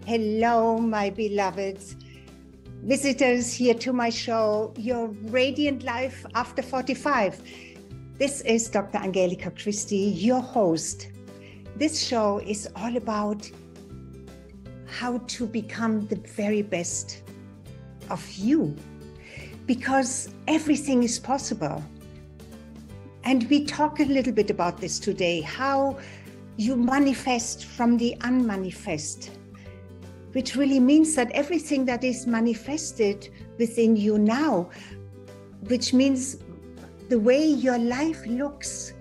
Hello, my beloveds, visitors here to my show, Your Radiant Life After 45. This is Dr. Angelika Christie, your host. This show is all about how to become the very best of you, because everything is possible. And we talk a little bit about this today, how you manifest from the unmanifest, which really means that everything that is manifested within you now, which means the way your life looks,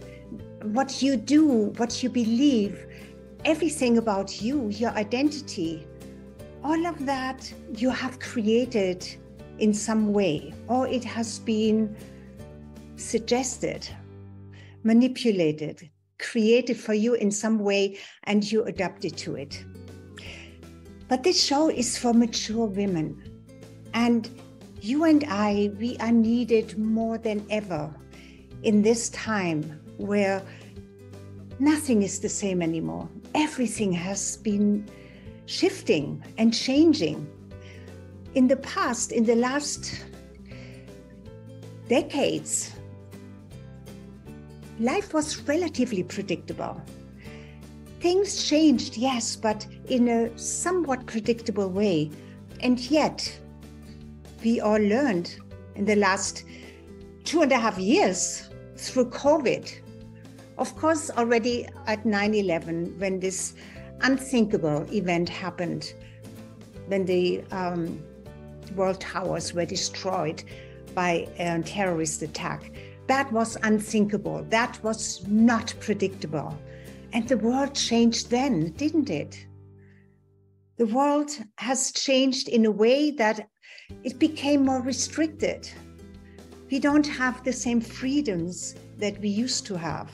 what you do, what you believe, everything about you, your identity, all of that you have created in some way, or it has been suggested, manipulated, created for you in some way, and you adapted to it. But this show is for mature women, and you and I, we are needed more than ever in this time where nothing is the same anymore. Everything has been shifting and changing. In the past, in the last decades, life was relatively predictable. Things changed, yes, but in a somewhat predictable way. And yet, we all learned in the last 2.5 years through COVID. Of course, already at 9/11, when this unthinkable event happened, when the World Towers were destroyed by a terrorist attack, that was unthinkable. That was not predictable. And the world changed then, didn't it? The world has changed in a way that it became more restricted. We don't have the same freedoms that we used to have.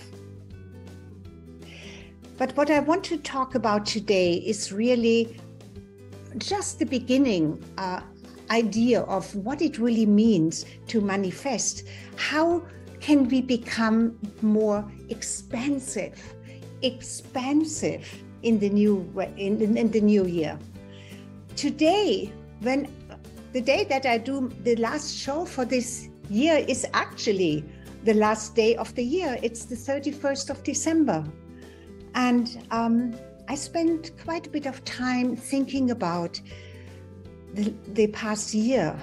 But what I want to talk about today is really just the beginning idea of what it really means to manifest. How can we become more expansive in the new year? Today, when the day that I do the last show for this year is actually the last day of the year. It's the 31st of December. And I spent quite a bit of time thinking about the past year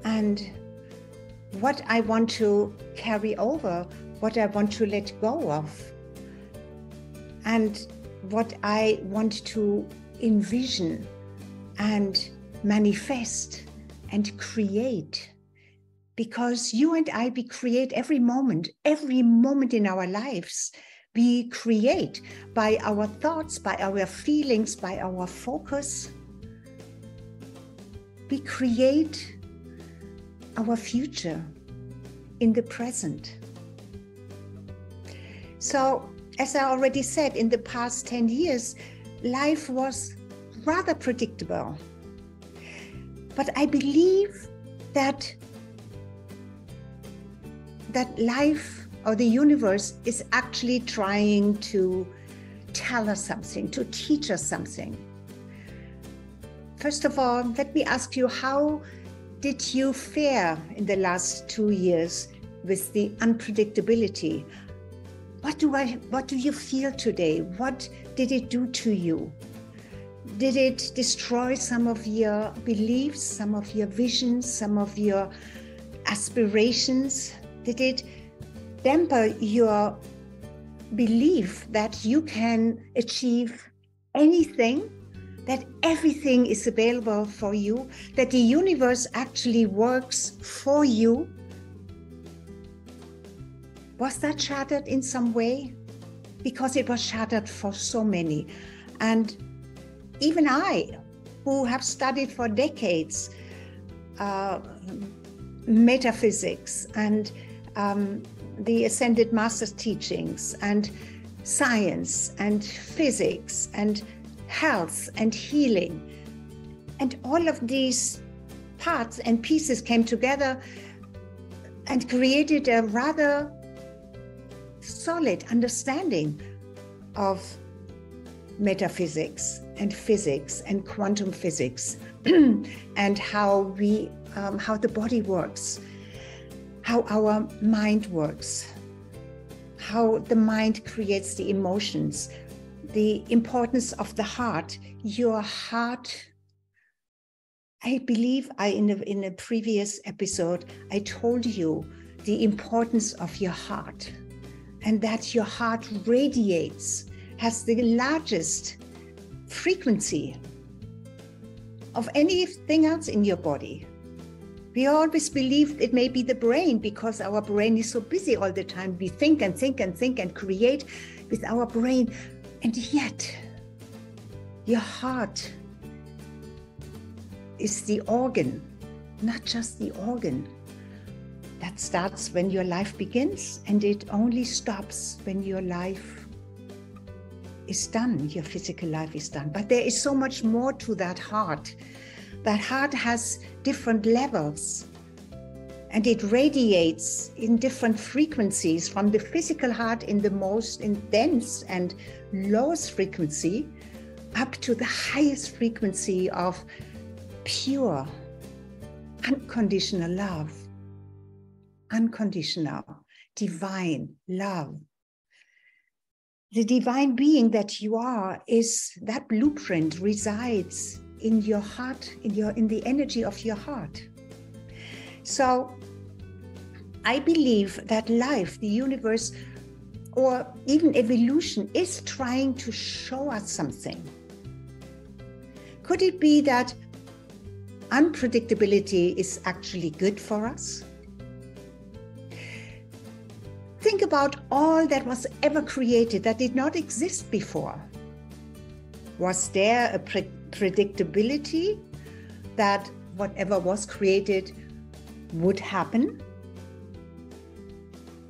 and what I want to carry over, what I want to let go of, and what I want to envision and manifest and create. Because you and I, we create every moment in our lives. We create by our thoughts, by our feelings, by our focus. We create our future in the present. So, as I already said, in the past 10 years, life was rather predictable. But I believe that life or the universe is actually trying to tell us something, to teach us something. First of all, let me ask you, how did you fare in the last 2 years with the unpredictability? What do you feel today? What did it do to you? Did it destroy some of your beliefs, some of your visions, some of your aspirations? Did it dampen your belief that you can achieve anything, that everything is available for you, that the universe actually works for you? Was that shattered in some way? Because it was shattered for so many. And even I, who have studied for decades metaphysics and the Ascended Masters teachings and science and physics and health and healing, and all of these parts and pieces came together and created a rather solid understanding of metaphysics and physics and quantum physics and how the body works, how our mind works, how the mind creates the emotions, the importance of the heart. Your heart, I believe in a previous episode, I told you the importance of your heart, and that your heart radiates, has the largest frequency of anything else in your body. We always believe it may be the brain because our brain is so busy all the time. We think and think and think and create with our brain. And yet, your heart is the organ, not just the organ. That starts when your life begins, and it only stops when your life is done, your physical life is done. But there is so much more to that heart. That heart has different levels, and it radiates in different frequencies, from the physical heart in the most dense and lowest frequency up to the highest frequency of pure, unconditional love, unconditional, divine love. The divine being that you are is that blueprint resides in your heart, in the energy of your heart. So I believe that life, the universe, or even evolution is trying to show us something. Could it be that unpredictability is actually good for us? Think about all that was ever created that did not exist before. Was there a predictability that whatever was created would happen?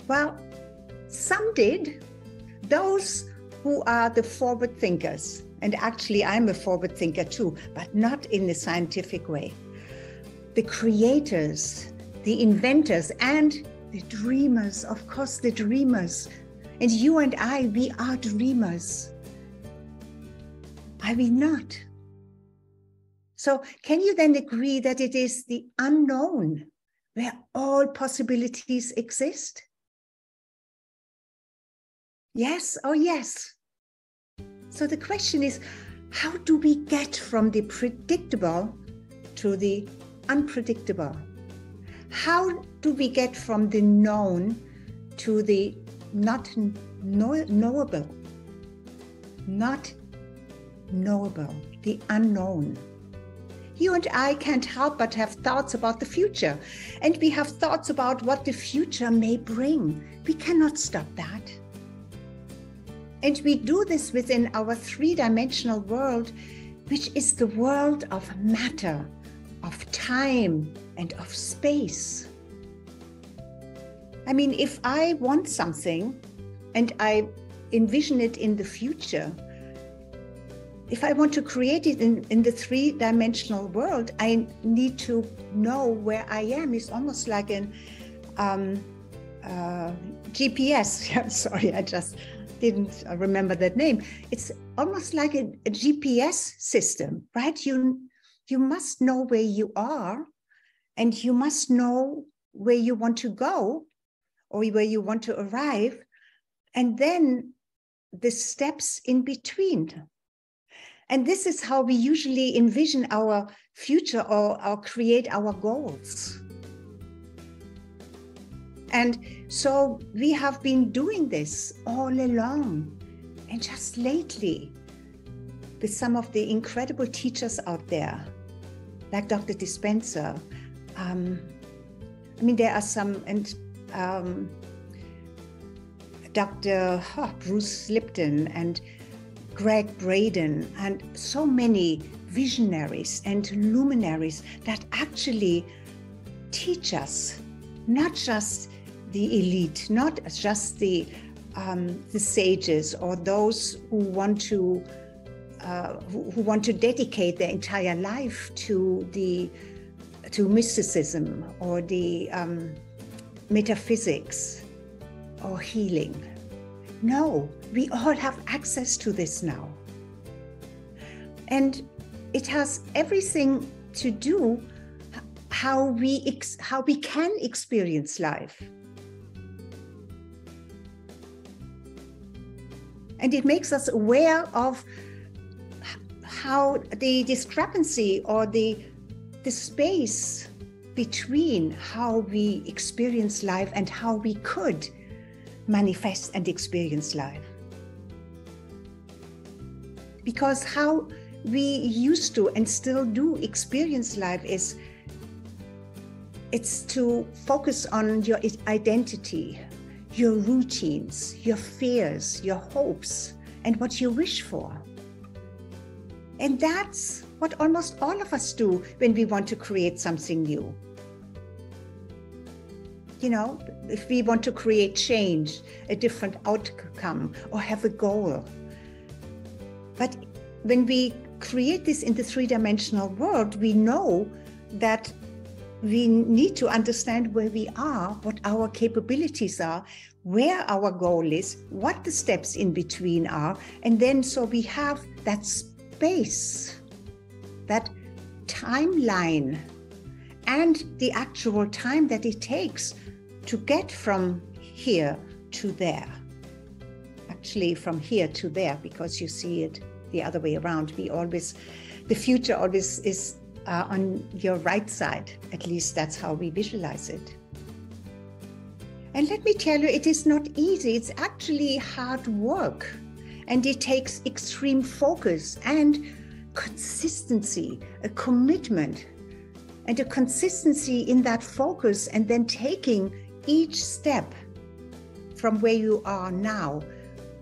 Well, some did. Those who are the forward thinkers, and actually I'm a forward thinker too, but not in a scientific way. The creators, the inventors, and the dreamers, of course, the dreamers. And you and I, we are dreamers. Are we not? So can you then agree that it is the unknown where all possibilities exist? Yes or yes? So the question is, how do we get from the predictable to the unpredictable? How do we get from the known to the not knowable? Not knowable, the unknown. You and I can't help but have thoughts about the future, and we have thoughts about what the future may bring. We cannot stop that. And we do this within our three-dimensional world, which is the world of matter, of time, and of space. I mean, if I want something and I envision it in the future, if I want to create it in the three-dimensional world, I need to know where I am. It's almost like an GPS. Sorry, I just didn't remember that name. It's almost like a GPS system, right? You must know where you are, and you must know where you want to go or where you want to arrive, and then the steps in between. And this is how we usually envision our future or create our goals. And so we have been doing this all along. And just lately, with some of the incredible teachers out there, like Dr. Dispenza, I mean, there are some, and Dr. Bruce Lipton and Greg Braden, and so many visionaries and luminaries that actually teach us, not just the elite, not just the sages or those who want to dedicate their entire life to mysticism or the metaphysics or healing. No, we all have access to this now. And it has everything to do how we can experience life. And it makes us aware of how the discrepancy or the space between how we experience life and how we could manifest and experience life. Because how we used to and still do experience life it's to focus on your identity, your routines, your fears, your hopes, and what you wish for. And that's what almost all of us do when we want to create something new. You know, if we want to create change, a different outcome, or have a goal. But when we create this in the three-dimensional world, we know that we need to understand where we are, what our capabilities are, where our goal is, what the steps in between are, and then so we have that space, that timeline, and the actual time that it takes to get from here to there. Actually, from here to there, because you see it the other way around. The future always is on your right side. At least that's how we visualize it. And let me tell you, it is not easy. It's actually hard work. And it takes extreme focus and consistency, a commitment, and a consistency in that focus, and then taking each step from where you are now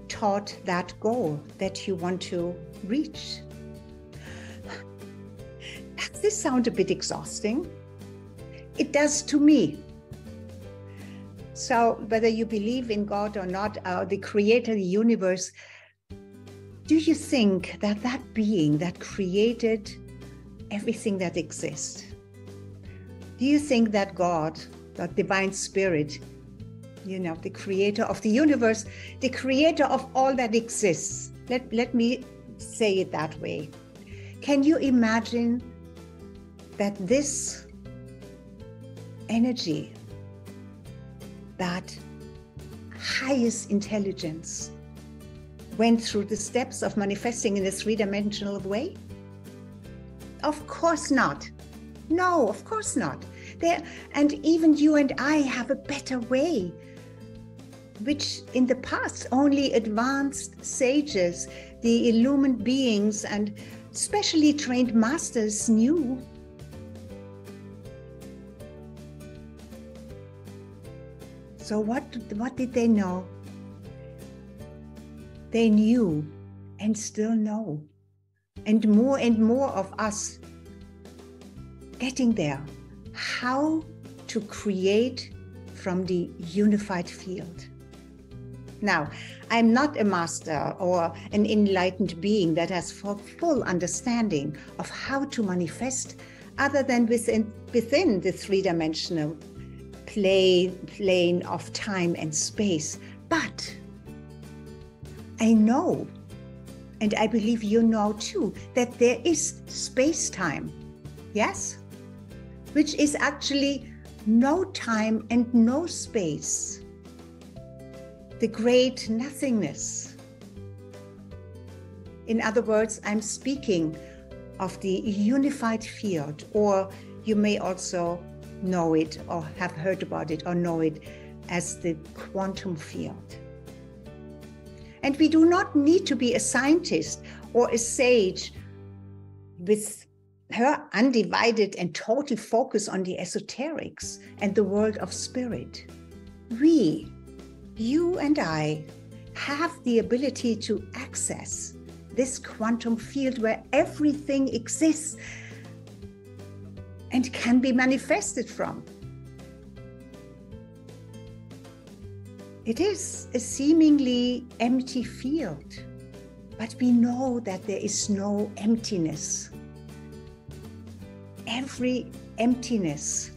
toward that goal that you want to reach. Does this sound a bit exhausting? It does to me. So whether you believe in God or not, the creator of the universe, do you think that that being that created everything that exists, do you think that God, the divine spirit, you know, the creator of the universe, the creator of all that exists, let me say it that way. Can you imagine that this energy, that highest intelligence, went through the steps of manifesting in a three-dimensional way? Of course not. No, of course not. And even you and I have a better way, which in the past only advanced sages, the illumined beings, and specially trained masters knew. So what did they know? They knew and still know. And more of us getting there. How to create from the unified field. Now, I'm not a master or an enlightened being that has full understanding of how to manifest other than within the three-dimensional plane of time and space. But I know, and I believe you know too, that there is space-time, yes? Which is actually no time and no space. The great nothingness. In other words, I'm speaking of the unified field, or you may also know it or have heard about it or know it as the quantum field. And we do not need to be a scientist or a sage with her undivided and total focus on the esoterics and the world of spirit. We, you and I, have the ability to access this quantum field where everything exists and can be manifested from. It is a seemingly empty field, but we know that there is no emptiness. Every emptiness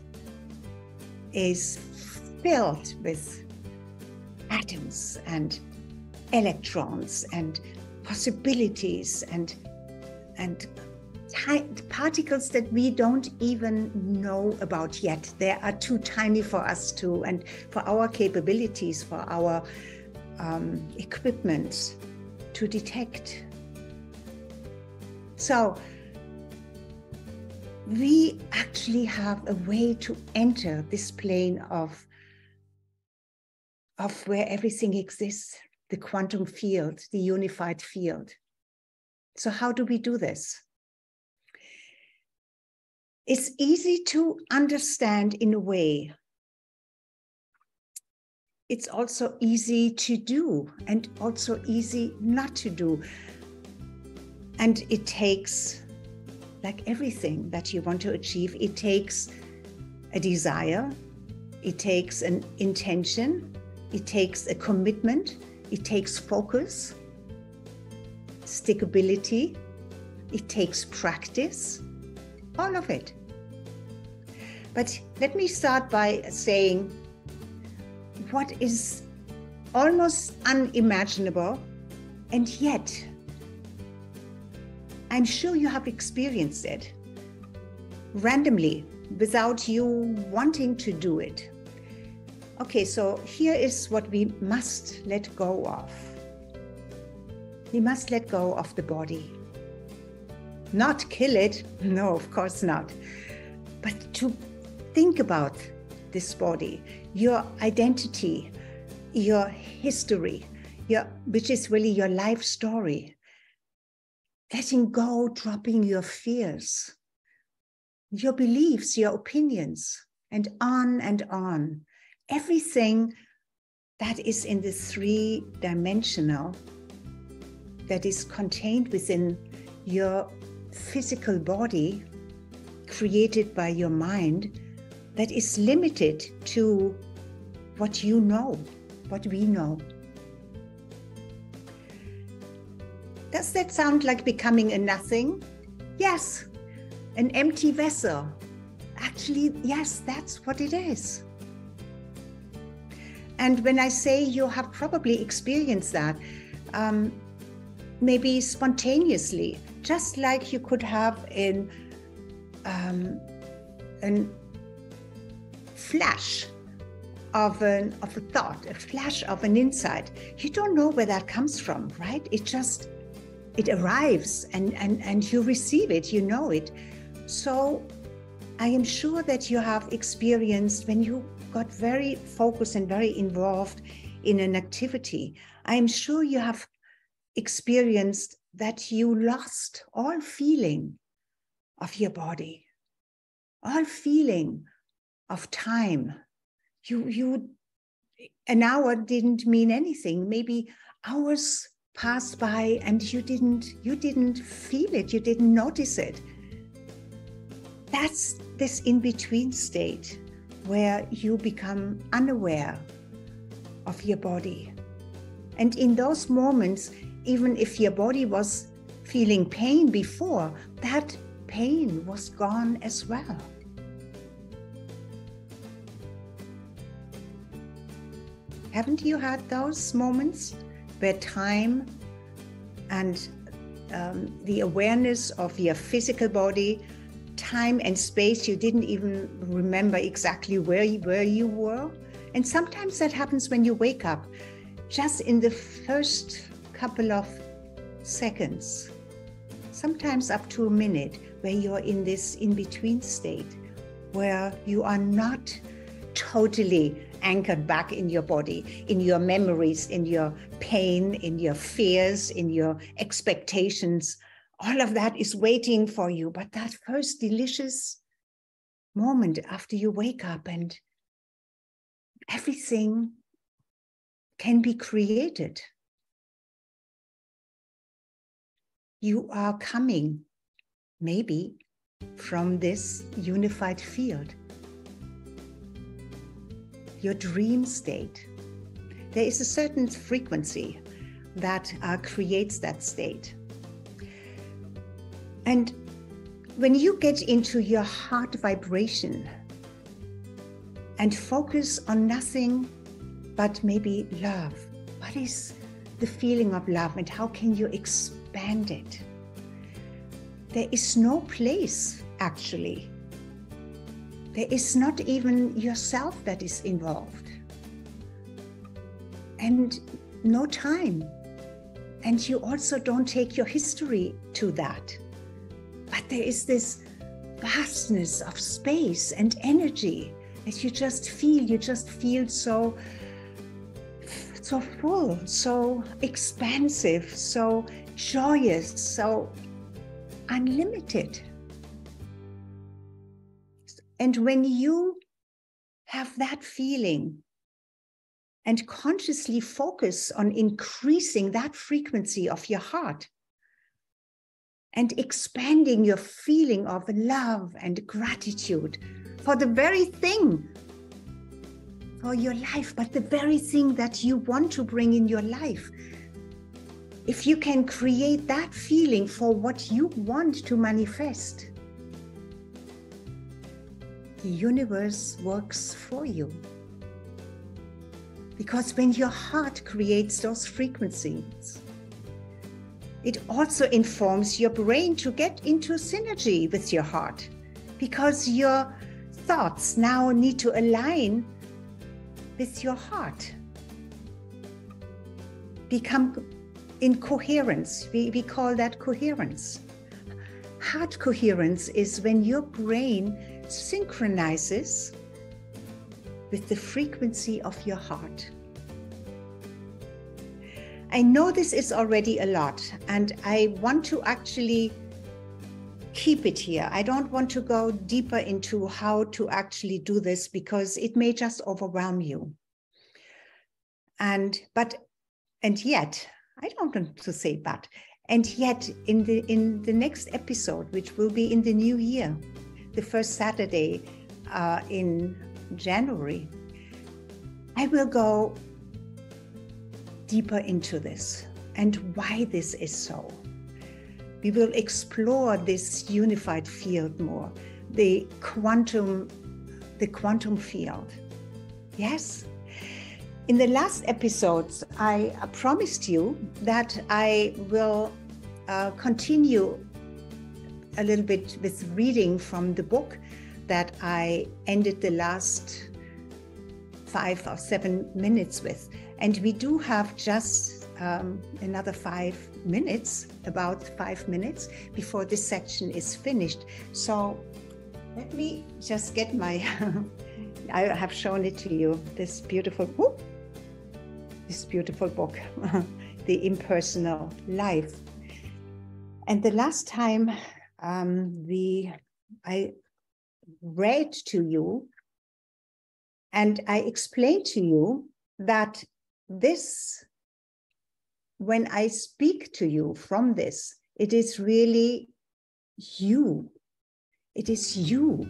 is filled with atoms and electrons and possibilities and and particles that we don't even know about yet. They are too tiny for us to, and for our capabilities, for our equipment to detect. So we actually have a way to enter this plane of where everything exists, the quantum field, the unified field. So how do we do this? It's easy to understand in a way. It's also easy to do and also easy not to do. And it takes, like everything that you want to achieve, it takes a desire, it takes an intention, it takes a commitment, it takes focus, stickability, it takes practice, all of it. But let me start by saying what is almost unimaginable, and yet I'm sure you have experienced it randomly without you wanting to do it. Okay, so here is what we must let go of. We must let go of the body. Not kill it, no, of course not. But to think about this body, your identity, your history, which is really your life story. Letting go, dropping your fears, your beliefs, your opinions, and on and on. Everything that is in the three-dimensional, that is contained within your physical body, created by your mind, that is limited to what you know, what we know. Does that sound like becoming a nothing? Yes, an empty vessel. Actually, yes, that's what it is. And when I say you have probably experienced that, maybe spontaneously, just like you could have a flash of a thought, a flash of an insight. You don't know where that comes from, right? It arrives and you receive it, you know it. So I am sure that you have experienced when you got very focused and very involved in an activity. I am sure you have experienced that you lost all feeling of your body, all feeling of time. An hour didn't mean anything. Maybe hours passed by and you didn't feel it, you didn't notice it. That's this in-between state where you become unaware of your body. And in those moments, even if your body was feeling pain before, that pain was gone as well. Haven't you had those moments where time and the awareness of your physical body, time and space, you didn't even remember exactly where you were? And sometimes that happens when you wake up, just in the first couple of seconds, sometimes up to a minute, where you're in this in-between state, where you are not totally anchored back in your body, in your memories, in your pain, in your fears, in your expectations. All of that is waiting for you. But that first delicious moment after you wake up and everything can be created. You are coming, maybe, from this unified field. Your dream state. There is a certain frequency that creates that state. And when you get into your heart vibration and focus on nothing but maybe love, what is the feeling of love and how can you expand it? there is no place, actually. There is not even yourself that is involved. And no time. And you also don't take your history to that. But there is this vastness of space and energy that you just feel so full, so expansive, so joyous, so unlimited. And when you have that feeling and consciously focus on increasing that frequency of your heart and expanding your feeling of love and gratitude for the very thing for your life, but the very thing that you want to bring in your life. If you can create that feeling for what you want to manifest, the universe works for you. Because when your heart creates those frequencies, it also informs your brain to get into synergy with your heart, because your thoughts now need to align with your heart. Become in coherence. We call that coherence. Heart coherence is when your brain synchronizes with the frequency of your heart. I know this is already a lot, and I want to actually keep it here. I don't want to go deeper into how to actually do this, because it may just overwhelm you. And yet, I don't want to say but, and yet in the next episode, which will be in the new year, the first Saturday in January, I will go deeper into this and why this is so. We will explore this unified field more, the quantum field. Yes. In the last episodes, I promised you that I will continue a little bit with reading from the book that I ended the last 5 or 7 minutes with. And we do have just another 5 minutes, about 5 minutes before this section is finished. So let me just get my, I have shown it to you, this beautiful book, The Impersonal Life. And the last time I read to you and I explained to you that this, when I speak to you from this, it is really you. It is you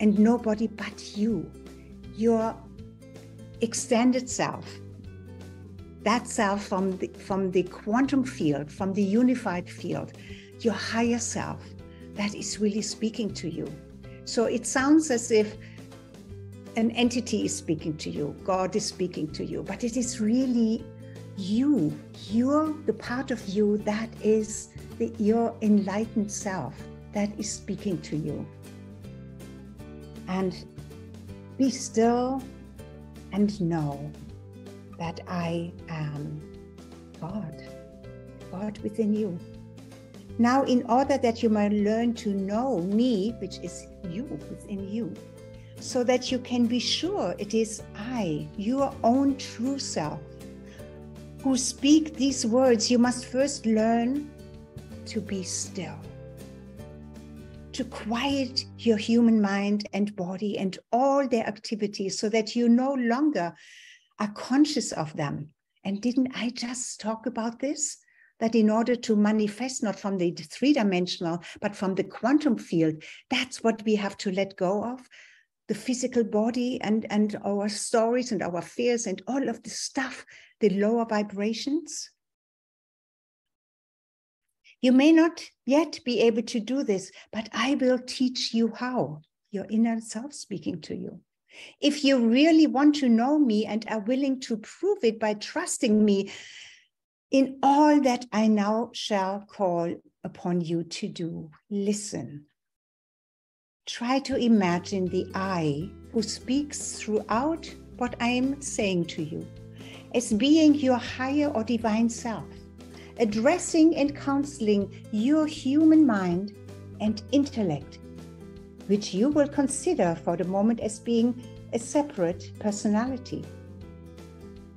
and nobody but you, your extended self, that self from the quantum field, from the unified field, your higher self, that is really speaking to you. So it sounds as if an entity is speaking to you, God is speaking to you, but it is really you. You're the part of you that is your enlightened self that is speaking to you. And be still and know that I am God, God within you. Now, in order that you might learn to know me, which is you within you, so that you can be sure it is I, your own true self, who speak these words, you must first learn to be still, to quiet your human mind and body and all their activities so that you no longer are conscious of them. And didn't I just talk about this? That in order to manifest not from the three-dimensional, but from the quantum field, that's what we have to let go of. The physical body and our stories and our fears and all of the stuff, the lower vibrations. You may not yet be able to do this, but I will teach you how, your inner self speaking to you. If you really want to know me and are willing to prove it by trusting me in all that I now shall call upon you to do. Listen. Try to imagine the I who speaks throughout what I am saying to you as being your higher or divine self, addressing and counseling your human mind and intellect, which you will consider for the moment as being a separate personality.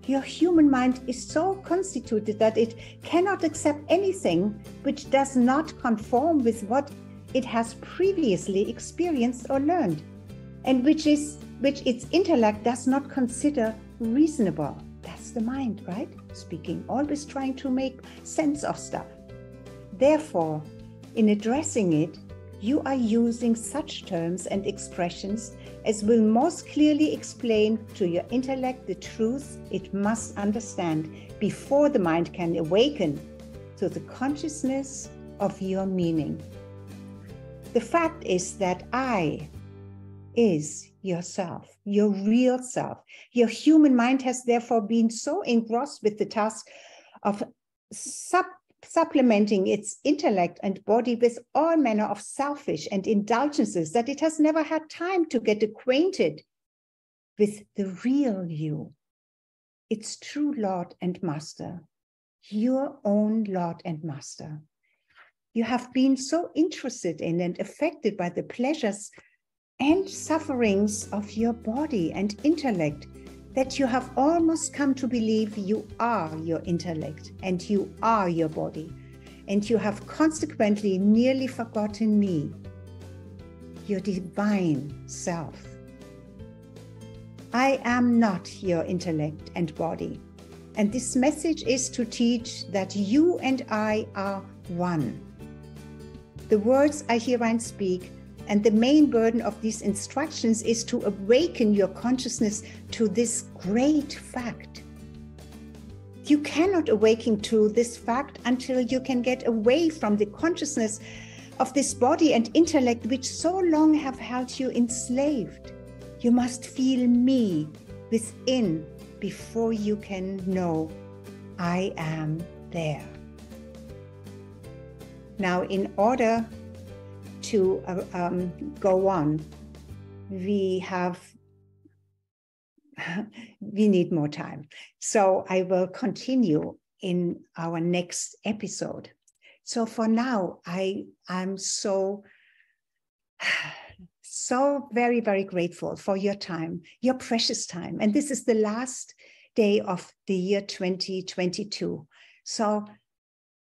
Your human mind is so constituted that it cannot accept anything which does not conform with what it has previously experienced or learned, and which its intellect does not consider reasonable. That's the mind, right? Speaking, always trying to make sense of stuff. Therefore, in addressing it, you are using such terms and expressions as will most clearly explain to your intellect the truth it must understand before the mind can awaken to the consciousness of your meaning. The fact is that I is yourself, your real self. Your human mind has therefore been so engrossed with the task of supplementing its intellect and body with all manner of selfish and indulgences that it has never had time to get acquainted with the real you, its true Lord and Master, your own Lord and Master. You have been so interested in and affected by the pleasures and sufferings of your body and intellect that you have almost come to believe you are your intellect and you are your body, and you have consequently nearly forgotten me, your divine self. I am not your intellect and body, and this message is to teach that you and I are one. The words I herein speak, and the main burden of these instructions is to awaken your consciousness to this great fact. You cannot awaken to this fact until you can get away from the consciousness of this body and intellect which so long have held you enslaved. You must feel me within before you can know I am there. Now, in order to go on, we need more time. So I will continue in our next episode. So for now, I'm so very, very grateful for your time, your precious time. And this is the last day of the year 2022. So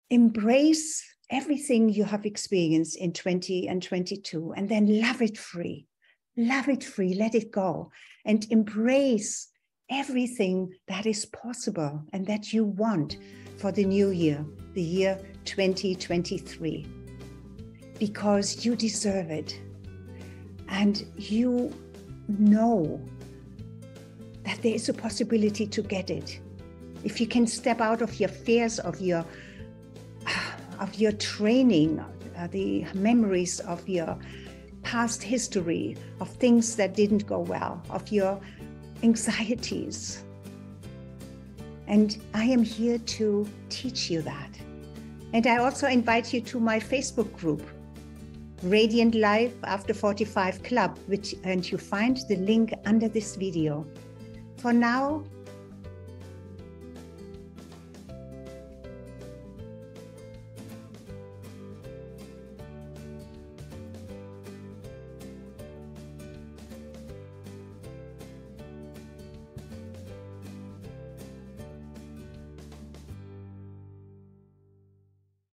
embrace everything you have experienced in 20 and 22, and then love it free, let it go, and embrace everything that is possible and that you want for the new year, the year 2023, because you deserve it. And you know that there is a possibility to get it. If you can step out of your fears, of your training, the memories of your past history, of things that didn't go well, of your anxieties. And I am here to teach you that. And I also invite you to my Facebook group, Radiant Life After 45 Club, and you find the link under this video. For now,